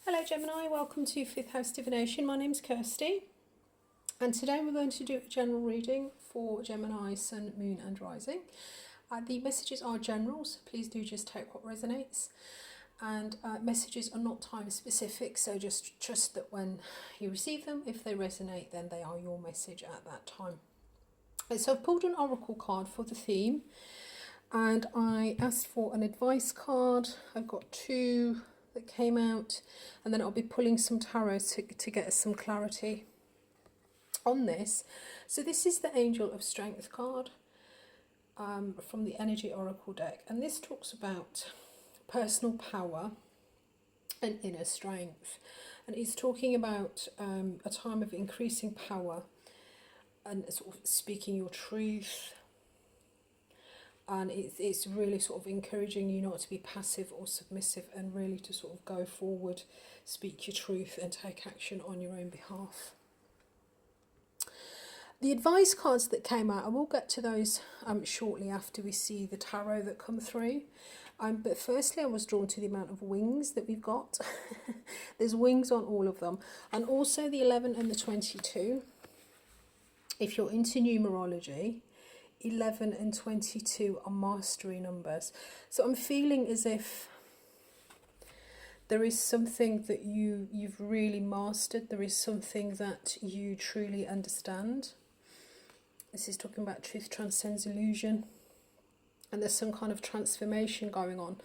Hello Gemini, welcome to 5th House Divination. My name's Kirsty and today we're going to do a general reading for Gemini, Sun, Moon and Rising. The messages are general, so please do just take what resonates, and messages are not time specific, so just trust that when you receive them, if they resonate, then they are your message at that time. So I've pulled an oracle card for the theme and I asked for an advice card. I've got two that came out, and then I'll be pulling some tarot to get us some clarity on this. So this is the Angel of Strength card from the Energy Oracle deck, and this talks about personal power and inner strength, and it's talking about a time of increasing power and sort of speaking your truth. And it's really sort of encouraging you not to be passive or submissive, and really to sort of go forward, speak your truth and take action on your own behalf. The advice cards that came out, I will get to those shortly after we see the tarot that come through. But firstly, I was drawn to the amount of wings that we've got. There's wings on all of them. And also the 11 and the 22. If you're into numerology, 11 and 22 are mastery numbers. So I'm feeling as if there is something that you've really mastered. There is something that you truly understand. This is talking about truth transcends illusion. And there's some kind of transformation going on.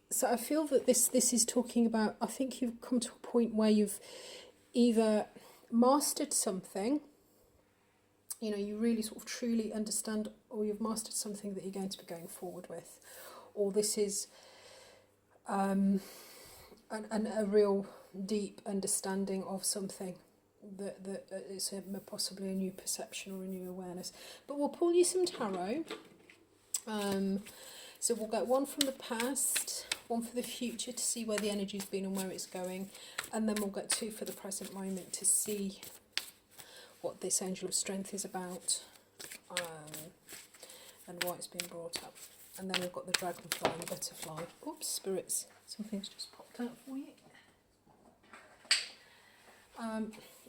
So I feel that this is talking about, I think you've come to a point where you've either mastered something, you know, you really sort of truly understand, or you've mastered something that you're going to be going forward with, or this is a real deep understanding of something that is possibly a new perception or a new awareness. But we'll pull you some tarot. So we'll get one from the past, one for the future to see where the energy's been and where it's going, and then we'll get two for the present moment to see what this Angel of Strength is about, and why it's been brought up. And then we've got the dragonfly and the butterfly. Oops, spirits, something's just popped out for you.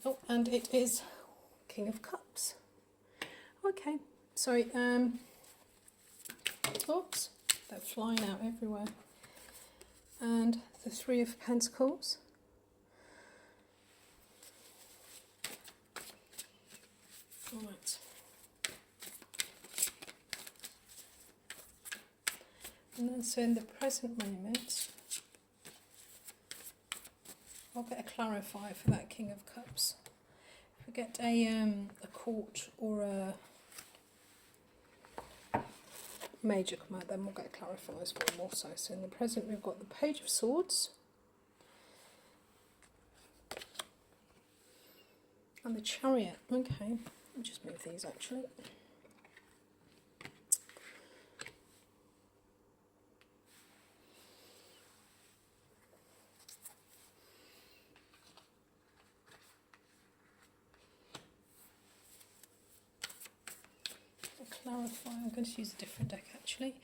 Oh, and it is King of Cups. Okay, sorry, oops, they're flying out everywhere. And the Three of Pentacles. Right. And then so in the present moment, I'll get a clarifier for that King of Cups. If we get a court or a major come out, then we'll get clarifiers for them also. So in the present we've got the Page of Swords and the Chariot. Okay. I'll just move these actually. I'll clarify, I'm going to use a different deck actually.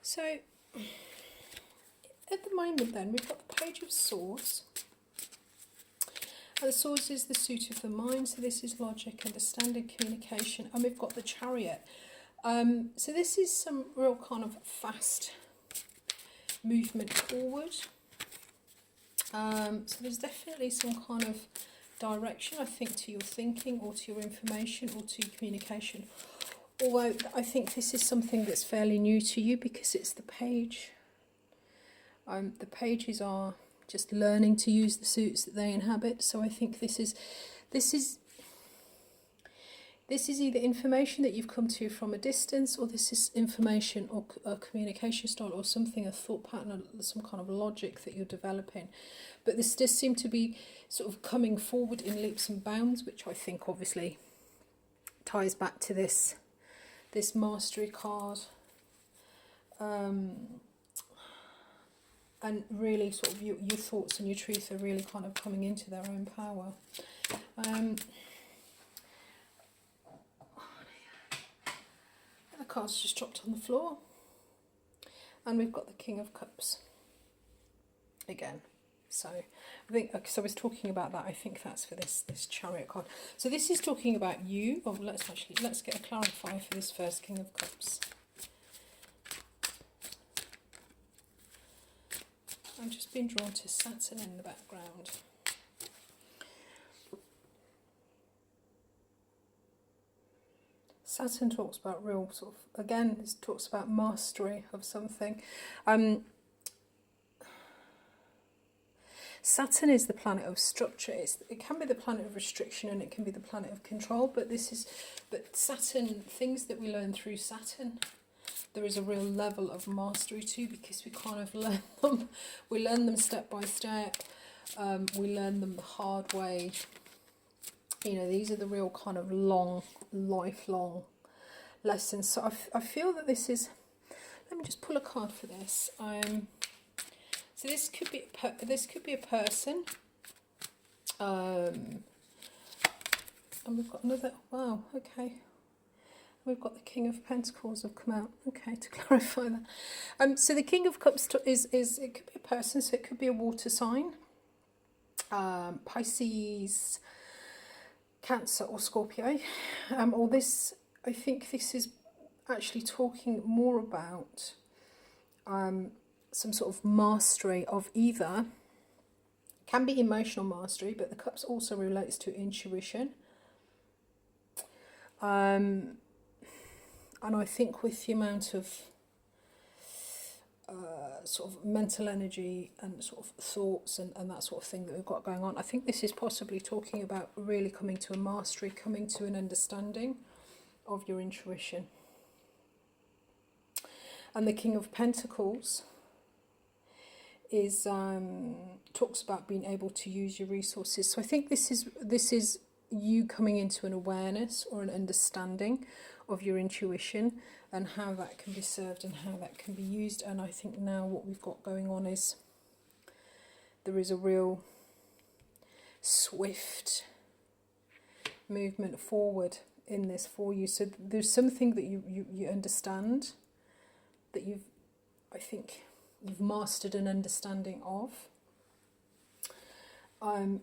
So at the moment then we've got the Page of Swords. And the Swords is the suit of the mind, so this is logic, understanding, communication, and we've got the Chariot. So this is some real kind of fast movement forward. So there's definitely some kind of direction, I think, to your thinking or to your information or to your communication. Although I think this is something that's fairly new to you because it's the Page. The pages are just learning to use the suits that they inhabit. So I think this is either information that you've come to from a distance, or this is information or a communication style or something, a thought pattern, or some kind of logic that you're developing. But this does seem to be sort of coming forward in leaps and bounds, which I think obviously ties back to this mastery card. And really sort of your thoughts and your truth are really kind of coming into their own power. The card's just dropped on the floor. And we've got the King of Cups. again. So I think, because I was talking about that, I think that's for this Chariot card. So this is talking about you. Oh, let's get a clarifier for this first King of Cups. I'm just being drawn to Saturn in the background. Saturn talks about real sort of, again, this talks about mastery of something. Saturn is the planet of structure. It can be the planet of restriction and it can be the planet of control, but Saturn, things that we learn through Saturn, there is a real level of mastery to, because we kind of learn them. We learn them step by step. We learn them the hard way. You know, these are the real kind of long, lifelong lessons. So I feel that this is, let me just pull a card for this. So this could be a person, and we've got another. Wow, okay. We've got the King of Pentacles have come out. Okay, to clarify that. So the King of Cups is it could be a person, so it could be a water sign, Pisces, Cancer, or Scorpio. Or this, I think this is actually talking more about some sort of mastery of either, can be emotional mastery, but the cups also relates to intuition. And I think with the amount of sort of mental energy and sort of thoughts and that sort of thing that we've got going on, I think this is possibly talking about really coming to a mastery, coming to an understanding of your intuition. And the King of Pentacles is talks about being able to use your resources. So I think this is you coming into an awareness or an understanding of your intuition and how that can be served and how that can be used. And I think now what we've got going on is there is a real swift movement forward in this for you. So there's something that you understand, that I think you've mastered an understanding of.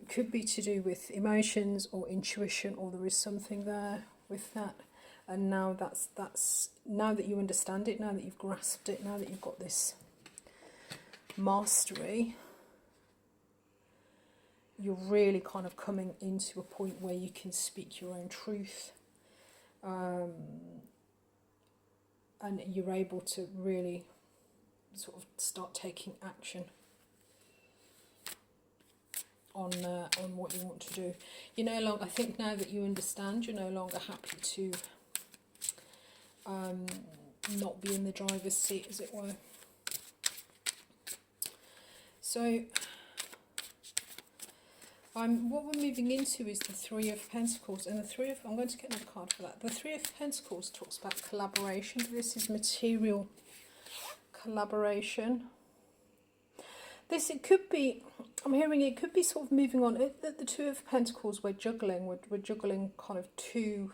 Could be to do with emotions or intuition, or there is something there with that. And now that's now that you understand it, now that you've grasped it, now that you've got this mastery, you're really kind of coming into a point where you can speak your own truth, and you're able to really sort of start taking action on what you want to do. You're no longer, I think now that you understand, you're no longer happy to not be in the driver's seat, as it were. So what we're moving into is the Three of Pentacles, and I'm going to get another card for that. The Three of Pentacles talks about collaboration. This is material collaboration. It could be, I'm hearing it could be sort of moving on. The Two of Pentacles, we're juggling kind of two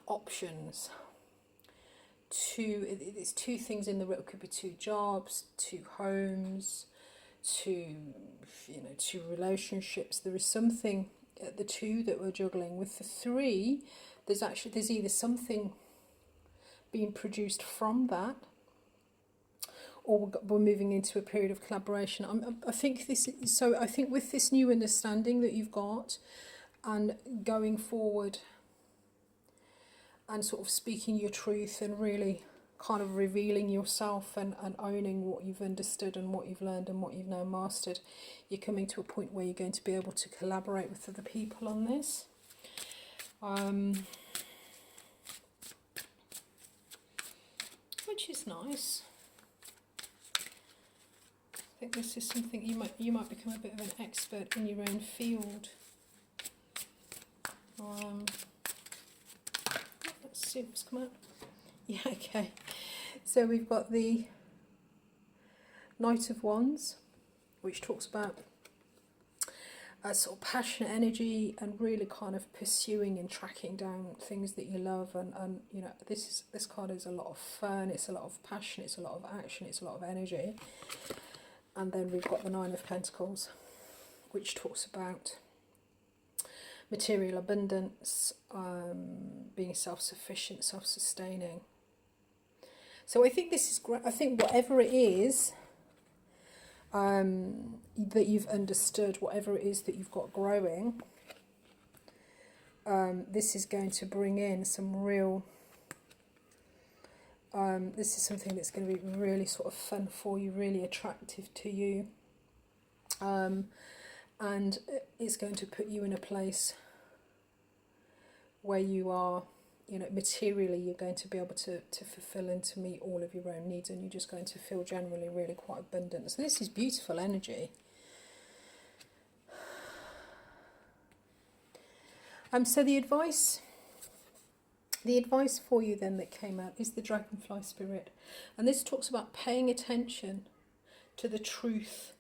options. It's two things in the row. It could be two jobs, two homes, two relationships. There is something at the two that we're juggling. With the three, there's either something being produced from that, or we're moving into a period of collaboration. I think with this new understanding that you've got, and going forward and sort of speaking your truth and really kind of revealing yourself and owning what you've understood and what you've learned and what you've now mastered, you're coming to a point where you're going to be able to collaborate with other people on this. Which is nice. I think this is something you might become a bit of an expert in your own field. Let's see what's come out. Yeah, okay. So we've got the Knight of Wands, which talks about a sort of passionate energy and really kind of pursuing and tracking down things that you love, and you know, this card is a lot of fun, it's a lot of passion, it's a lot of action, it's a lot of energy. And then we've got the Nine of Pentacles, which talks about material abundance, being self-sufficient, self-sustaining. So I think this is great. I think whatever it is that you've understood, whatever it is that you've got growing, this is going to bring in some real, this is something that's going to be really sort of fun for you, really attractive to you, and it's going to put you in a place where you are, you know, materially you're going to be able to fulfill and to meet all of your own needs, and you're just going to feel generally really quite abundant. So this is beautiful energy. So the advice for you then that came out is the Dragonfly Spirit, and this talks about paying attention to the truth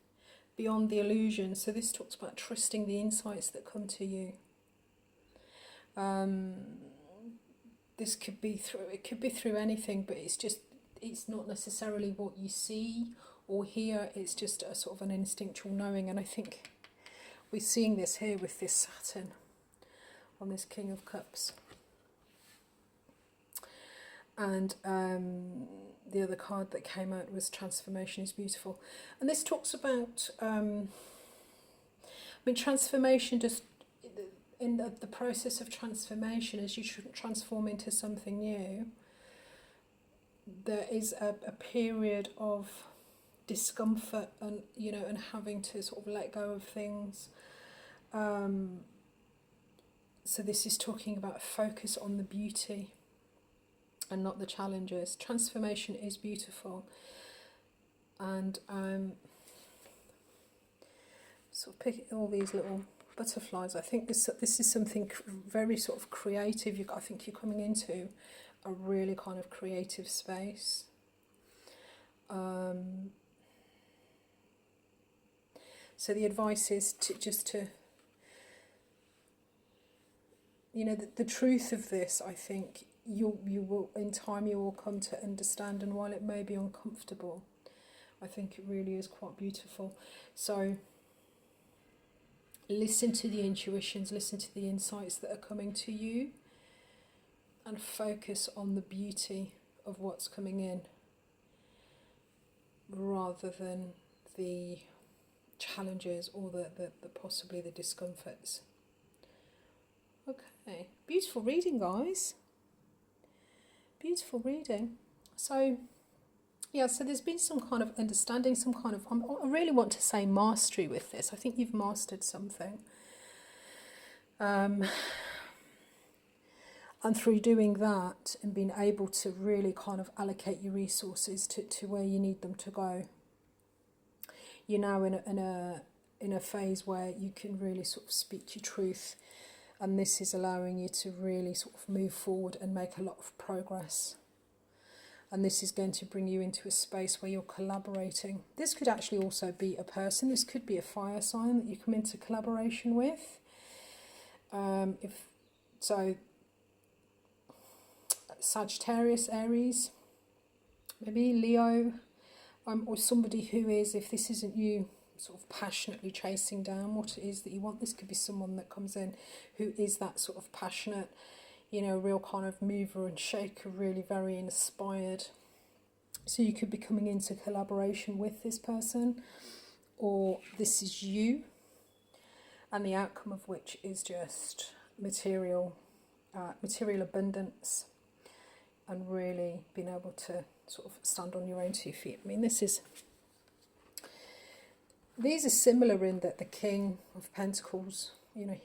beyond the illusion. So this talks about trusting the insights that come to you. This could be through anything, but it's not necessarily what you see or hear, it's just a sort of an instinctual knowing. And I think we're seeing this here with this Saturn on this King of Cups. And the other card that came out was Transformation is Beautiful. And this talks about, transformation, just in the process of transformation, as you transform into something new, there is a period of discomfort and, you know, and having to sort of let go of things. So this is talking about focus on the beauty and not the challenges. Transformation is beautiful. And sort of picking all these little butterflies, I think this is something very sort of creative. I think you're coming into a really kind of creative space. So the advice is to you know, the truth of this, I think you will, in time you will come to understand, and while it may be uncomfortable, I think it really is quite beautiful. So listen to the intuitions, listen to the insights that are coming to you, and focus on the beauty of what's coming in rather than the challenges or the possibly the discomforts. Okay, beautiful reading, guys. Beautiful reading. So yeah, so there's been some kind of understanding, some kind of, I really want to say mastery with this. I think you've mastered something. And through doing that and being able to really kind of allocate your resources to where you need them to go, you're now in a phase where you can really sort of speak your truth, and this is allowing you to really sort of move forward and make a lot of progress. And this is going to bring you into a space where you're collaborating. This could actually also be a person. This could be a fire sign that you come into collaboration with. If so, Sagittarius, Aries, maybe Leo, or somebody who is, if this isn't you, sort of passionately chasing down what it is that you want. This could be someone that comes in who is that sort of passionate, you know, real kind of mover and shaker, really very inspired. So you could be coming into collaboration with this person, or this is you, and the outcome of which is just material abundance, and really being able to sort of stand on your own 2 feet. I mean, these are similar in that the King of Pentacles, you know,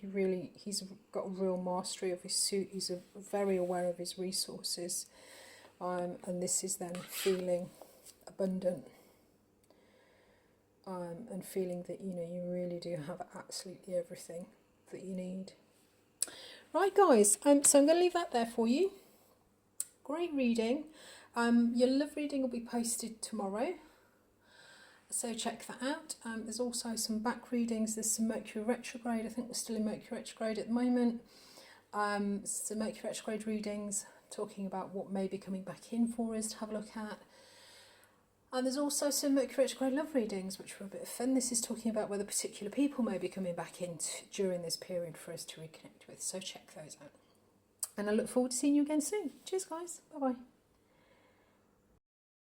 he's got a real mastery of his suit. He's very aware of his resources, and this is then feeling abundant, and feeling that, you know, you really do have absolutely everything that you need. Right, guys, so I'm going to leave that there for you. Great reading. Your love reading will be posted tomorrow. So check that out. There's also some back readings. There's some Mercury retrograde. I think we're still in Mercury retrograde at the moment. Some Mercury retrograde readings talking about what may be coming back in for us to have a look at. And there's also some Mercury retrograde love readings, which were a bit of fun. This is talking about whether particular people may be coming back in during this period for us to reconnect with. So check those out. And I look forward to seeing you again soon. Cheers, guys. Bye-bye.